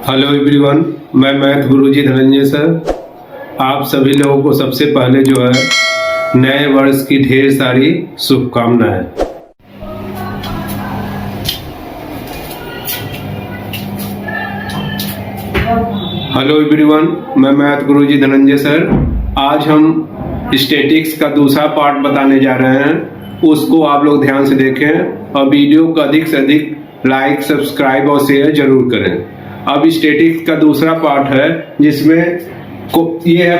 Hello everyone, मैं math गुरुजी Dhananjay sir. आप सभी लोगों को सबसे पहले जो है नए वर्ष की ढेर सारी शुभकामनाएं। हेलो एवरीवन, मैं मैथ गुरुजी धनंजय सर। आज हम स्टैटिक्स का दूसरा पार्ट बताने जा रहे हैं, उसको आप लोग ध्यान से देखें और वीडियो को अधिक से अधिक लाइक, सब्सक्राइब और शेयर जरूर करें। अब स्टैटिक्स का दूसरा पार्ट है जिसमें ये है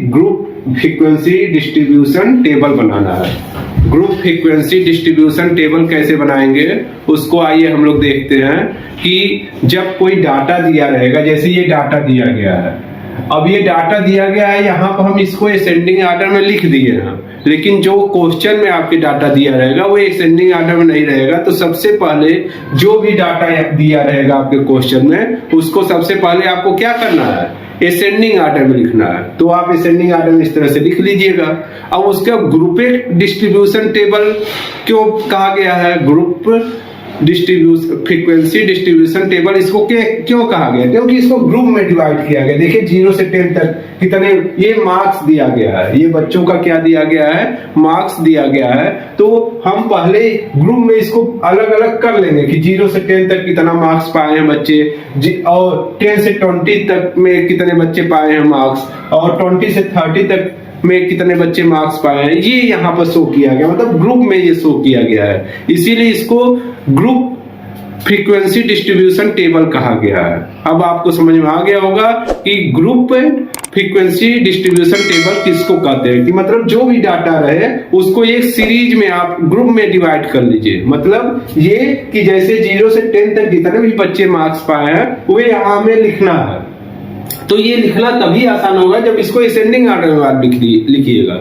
ग्रुप फ्रीक्वेंसी डिस्ट्रीब्यूशन टेबल बनाना है। ग्रुप फ्रीक्वेंसी डिस्ट्रीब्यूशन टेबल कैसे बनाएंगे उसको आइए हम लोग देखते हैं कि जब कोई डाटा दिया रहेगा, जैसे ये डाटा दिया गया है। अब ये डाटा दिया गया है, यहाँ पर हम इसको असेंडिंग ऑर्डर में लिख दिए हैं, लेकिन जो क्वेश्चन में आपके डाटा दिया रहेगा वो असेंडिंग ऑर्डर में नहीं रहेगा। तो सबसे पहले जो भी डाटा दिया रहेगा आपके क्वेश्चन में, उसको सबसे पहले आपको क्या करना है, असेंडिंग ऑर्डर में लिखना है। तो आप असेंडिंग ऑर्डर में इस तरह से लिख लीजिएगा। अब उसका ग्रुप डिस्ट्रीब्यूशन टेबल क्यों कहा गया है, ग्रुप फ्रीक्वेंसी डिस्ट्रीब्यूशन टेबल इसको क्यों कहा गया, क्योंकि इसको ग्रुप में डिवाइड किया गया। देखिए 0 से 10 तक कितने ये मार्क्स दिया गया है, ये बच्चों का क्या दिया गया है, मार्क्स दिया गया है। तो हम पहले ग्रुप में इसको अलग अलग कर लेंगे कि 0 से 10 तक कितना मार्क्स पाए हैं बच्चे, और 10 से 20 तक में कितने बच्चे पाए हैं मार्क्स, और 20 से 30 तक में कितने बच्चे मार्क्स पाए हैं, ये यहाँ पर शो किया गया। मतलब ग्रुप में ये शो किया गया है, इसीलिए इसको ग्रुप फ्रीक्वेंसी डिस्ट्रीब्यूशन टेबल कहा गया है। अब आपको समझ में आ गया होगा कि ग्रुप फ्रीक्वेंसी डिस्ट्रीब्यूशन टेबल किसको कहते हैं, कि मतलब जो भी डाटा रहे उसको एक सीरीज में आप ग्रुप में डिवाइड कर लीजिए। मतलब ये कि जैसे 0 से 10 तक जितने भी बच्चे मार्क्स पाए हैं वो यहाँ में लिखना है। तो ये लिखना तभी आसान होगा जब इसको असेंडिंग ऑर्डर में आप लिखिएगा।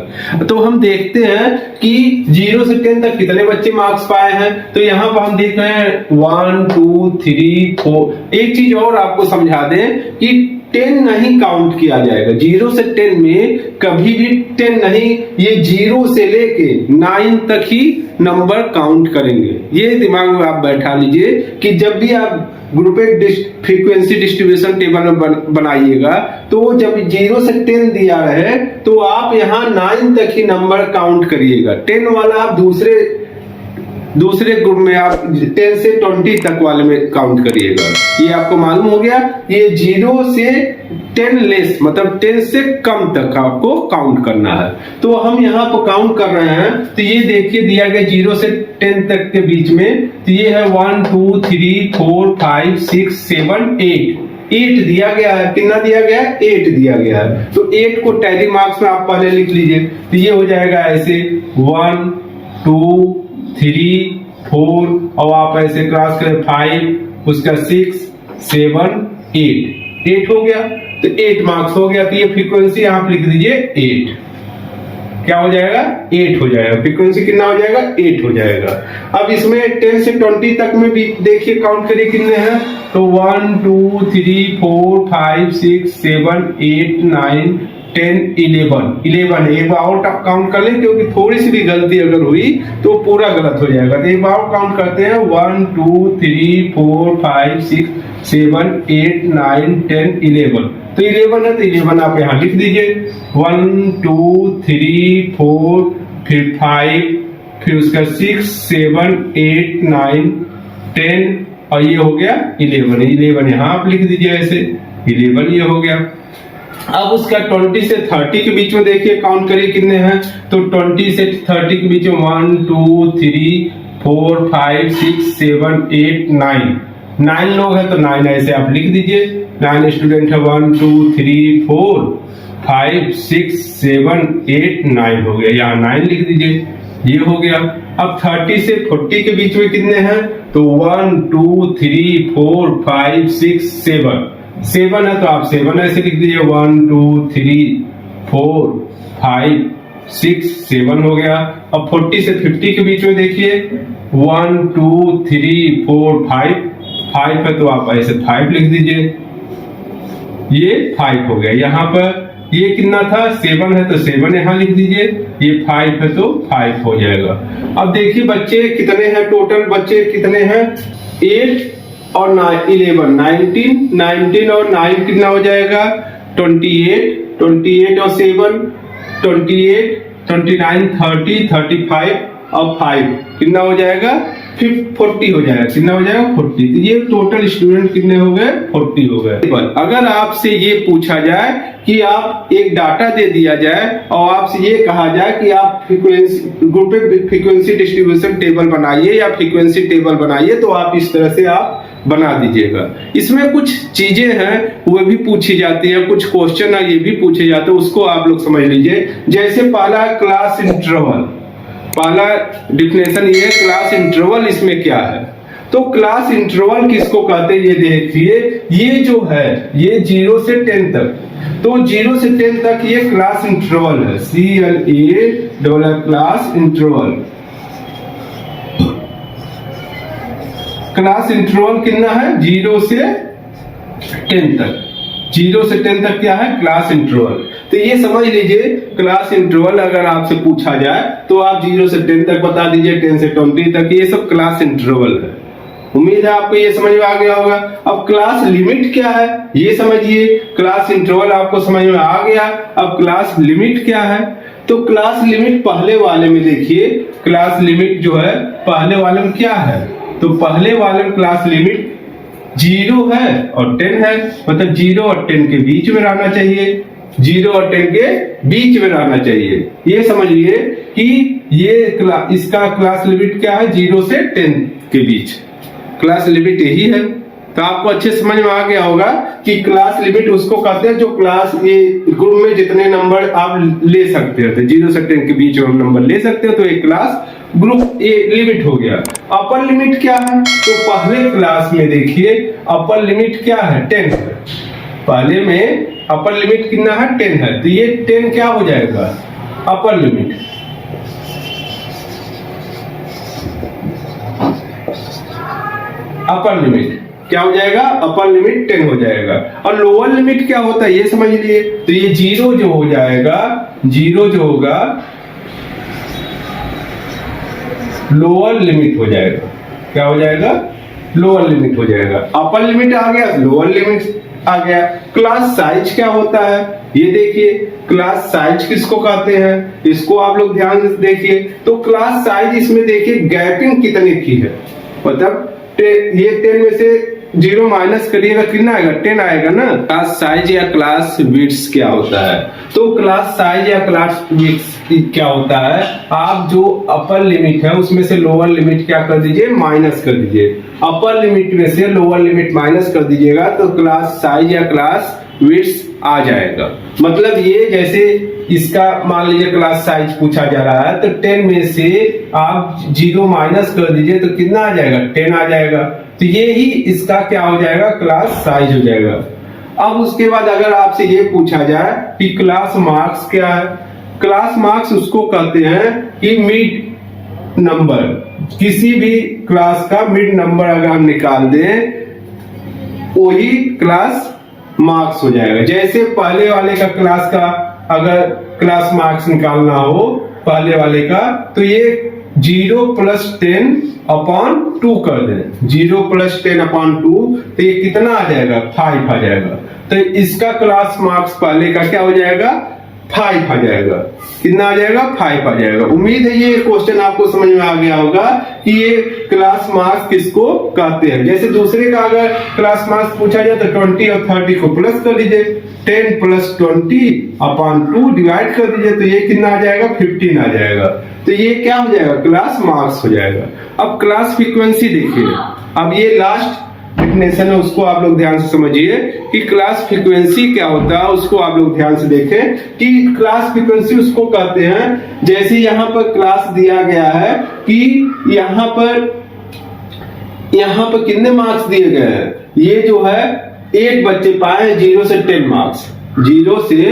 तो हम देखते हैं कि 0 से 10 तक कितने बच्चे मार्क्स पाए हैं। तो यहाँ पर हम देख रहे हैं 1 2 3 4। एक चीज और आपको समझा दें कि 10 नहीं काउंट किया जाएगा। 0 से 10 में कभी भी 10 नहीं, ये 0 से लेके 9 तक ही नंबर काउंट करेंगे। ये दिमाग में आप बैठा लीजिए कि जब भी आप ग्रुप फ्रीक्वेंसी डिस्ट्रीब्यूशन टेबल में बनाइएगा तो जब 0 से 10 दिया रहे तो आप यहाँ 9 तक ही नंबर काउंट करिएगा। 10 वाला आप दूसरे ग्रुप में आप 10 से 20 तक वाले में काउंट करिएगा। ये आपको मालूम हो गया। ये 0 से 10 लेस मतलब 10 से कम तक आपको काउंट करना है। तो हम यहाँ पर काउंट कर रहे हैं। तो ये देखिए दिया गया 0 से 10 तक के बीच में। तो ये है 1 2 3 4 5 6 7 8 दिया गया है। कितना दिया गया है, 8 दिया गया है। तो 8 को टैली मार्क्स में आप पहले लिख लीजिए। तो ये हो जाएगा ऐसे 1 2 3 4 और आप ऐसे क्रॉस करें 5, उसका 6 7 8 हो गया। तो 8 मार्क्स हो गया। तो ये फ्रीक्वेंसी आप लिख दीजिए 8। क्या हो जाएगा, 8 हो जाएगा। फ्रीक्वेंसी कितना हो जाएगा, 8 हो जाएगा। अब इसमें 10 से 20 तक में भी देखिए काउंट करिए कितने हैं। तो 1 2 3 4 5 6 7 8 9 10 11 एक बार और काउंट कर लें, क्योंकि थोड़ी सी भी गलती अगर हुई तो पूरा गलत हो जाएगा। तो एक बार और काउंट करते हैं 1 2 3 4 5 6 7 8 9 10 11। तो 11 है तो 11 आप यहाँ लिख दीजिए। 1 2 3 4 फिर 5 फिर उसका 6 7 8 9 10 और ये हो गया 11 यहाँ आप लिख दीजिए ऐसे 11 ये हो गया। अब उसका 20 से 30 के बीच में देखिए काउंट करिए कितने हैं। तो 20 से 30 के बीच में 1 2 3 4 5 6 7 8 9 लोग हैं तो 9 ऐसे आप लिख दीजिए। 9 स्टूडेंट है। 1 2 3 4 5 6 7 8 9 हो गया, यहाँ 9 लिख दीजिए। ये हो गया। अब 30 से 40 के बीच में कितने हैं। तो 1 2 3 4 5 6 7 है तो आप 7 ऐसे लिख दीजिए। 1 2 3 4 5 6 7 हो गया। अब 40 से 50 के बीच में देखिए 1 2 3 4 5 है तो आप ऐसे 5 लिख दीजिए। ये 5 हो गया। यहाँ पर ये कितना था, 7 है तो 7 यहाँ लिख दीजिए। ये 5 है तो 5 हो जाएगा। अब देखिए बच्चे कितने हैं, टोटल बच्चे कितने हैं, 8 और 11, 19 और 9 कितना हो जाएगा 28 और 7 28, 29, 30, 35 और 5 कितना हो जाएगा 40 हो जाएगा। कितना हो जाएगा 40। तो ये टोटल स्टूडेंट कितने हो गए 40 हो गए। अगर आपसे ये पूछा जाए कि आप एक डाटा दे दिया जाए और आपसे ये कहा जाए कि आप फ्रीक्वेंसी ग्रुप पे फ्रीक्वेंसी डिस्ट्रीब्यूशन टेबल बनाइए या फ्रीक्वेंसी टेबल बनाइए, तो आप इस तरह से आप बना दीजिएगा। इसमें कुछ चीजें हैं वो भी पूछी जाती है, कुछ क्वेश्चन है ये भी पूछे जाते हैं, उसको आप लोग समझ लीजिए। जैसे पहला क्लास इंटरवल, पहला डिफिनेशन ये क्लास इंटरवल, इसमें क्या है तो क्लास इंटरवल किसको कहते हैं ये देखिए। ये जो है ये 0 से 10 तक, तो 0 से 10 तक ये क्लास इंटरवल है, CLA class interval. Class interval कितना है 0 से 10 तक। 0 से 10 तक क्या है क्लास इंटरवल। तो ये समझ लीजिए क्लास इंटरवल अगर आपसे पूछा जाए तो आप 0 से 10 तक बता दीजिए, 10 से 20 तक, ये सब क्लास इंटरवल है। उम्मीद है आपको ये समझ में आ गया होगा। अब क्लास लिमिट क्या है ये समझिए। क्लास इंटरवल आपको समझ में आ गया, अब क्लास लिमिट क्या है। तो क्लास लिमिट पहले वाले में देखिए, क्लास लिमिट जो है पहले वाले में क्या है, तो पहले वाले में क्लास लिमिट 0 है और 10 है, मतलब 0 और 10 के बीच में रहना चाहिए, 0 और 10 के बीच में रहना चाहिए। ये समझिए कि ये इसका क्लास लिमिट क्या है 0 से 10 के बीच क्लास लिमिट यही है। तो आपको अच्छे समझ में आ गया होगा कि क्लास लिमिट उसको कहते हैं जो क्लास ये ग्रुप में जितने नंबर आप ले सकते हो, 0 से 10 के बीच में नंबर ले सकते हो, तो एक क्लास ग्रुप ए लिमिट हो गया। अपर लिमिट क्या है, तो पहले क्लास में देखिए अपर लिमिट क्या है 10 है। पहले में अपर लिमिट कितना है 10 है, तो ये 10 क्या हो जाएगा अपर लिमिट। अपर लिमिट क्या हो जाएगा अपर लिमिट 10 हो जाएगा। और लोअर लिमिट क्या होता है ये समझ लिए। तो ये 0 जो हो जाएगा, 0 जो होगा लोअर लिमिट हो जाएगा। क्या हो जाएगा लोअर लिमिट हो जाएगा। अपर लिमिट आ गया, लोअर लिमिट आ गया। क्लास साइज क्या होता है ये देखिए। क्लास साइज किसको कहते हैं इसको आप लोग ध्यान से देखिए। तो क्लास साइज इसमें देखिए गैपिंग कितने की है, मतलब ये 10 में से 0 माइनस करिएगा कितना आएगा 10 आएगा ना। क्लास साइज या क्लास विड्थ क्या होता है, तो क्लास साइज या क्लास विड्थ क्या होता है, आप जो अपर लिमिट है उसमें से लोअर लिमिट क्या कर दीजिए माइनस कर दीजिए। अपर लिमिट में से लोअर लिमिट माइनस कर दीजिएगा तो क्लास साइज या क्लास विड्थ आ जाएगा। मतलब ये जैसे इसका मान लीजिए क्लास साइज पूछा जा रहा है तो 10 में से आप 0 माइनस कर दीजिए तो कितना आ जाएगा 10 आ जाएगा। तो ये ही इसका क्या हो जाएगा क्लास साइज हो जाएगा। अब उसके बाद अगर आपसे ये पूछा जाए कि क्लास मार्क्स क्या है, क्लास मार्क्स उसको कहते हैं कि मिड नंबर, किसी भी क्लास का मिड नंबर अगर हम निकाल दें वही क्लास मार्क्स हो जाएगा। जैसे पहले वाले का क्लास का अगर क्लास मार्क्स निकालना हो पहले वाले का तो ये 0 + 10/2 कर दें, 0 + 10/2 तो ये कितना आ जाएगा 5 आ जाएगा। तो इसका क्लास मार्क्स पहले का क्या हो जाएगा 5 आ जाएगा। कितना आ जाएगा 5 आ जाएगा। उम्मीद है ये क्वेश्चन आपको समझ में आ गया होगा कि ये क्लास मार्क्स किसको कहते हैं। जैसे दूसरे का अगर क्लास मार्क्स पूछा जाए तो 20 और 30 को प्लस कर दीजिए, 10 + 20/2 डिवाइड कर दीजिए तो ये कितना आ जाएगा 15 आ जाएगा। तो ये क्या हो जाएगा क्लास मार्क्स हो जाएगा। अब क्लास फ्रीक्वेंसी देखिए, अब ये लास्ट डेफिनेशन है उसको आप लोग ध्यान से समझिए कि क्लास फ्रीक्वेंसी क्या होता है उसको आप लोग ध्यान से देखें कि क्लास फ्रीक्वेंसी उसको कहते हैं जैसे यहाँ पर क्लास दिया गया है कि यहाँ पर कितने मार्क्स दिए गए हैं, ये जो है 8 बच्चे पाए हैं 0 से 10 मार्क्स, 0 से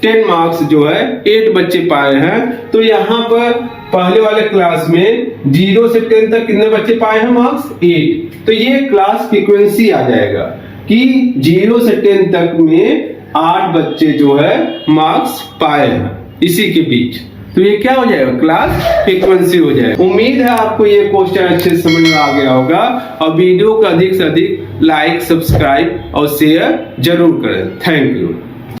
10 मार्क्स जो है 8 बच्चे पाए हैं। तो यहाँ पर पहले वाले क्लास में 0 से 10 तक कितने बच्चे पाए हैं मार्क्स 8। तो ये क्लास फ्रीक्वेंसी आ जाएगा कि 0 से 10 तक में 8 बच्चे जो है मार्क्स पाए हैं इसी के बीच। तो ये क्या हो जाएगा, क्लास फ्रीक्वेंसी हो जाएगा। उम्मीद है आपको ये क्वेश्चन अच्छे से समझ में आ गया होगा, और वीडियो को अधिक से अधिक लाइक, सब्सक्राइब और शेयर जरूर करें। Thank you.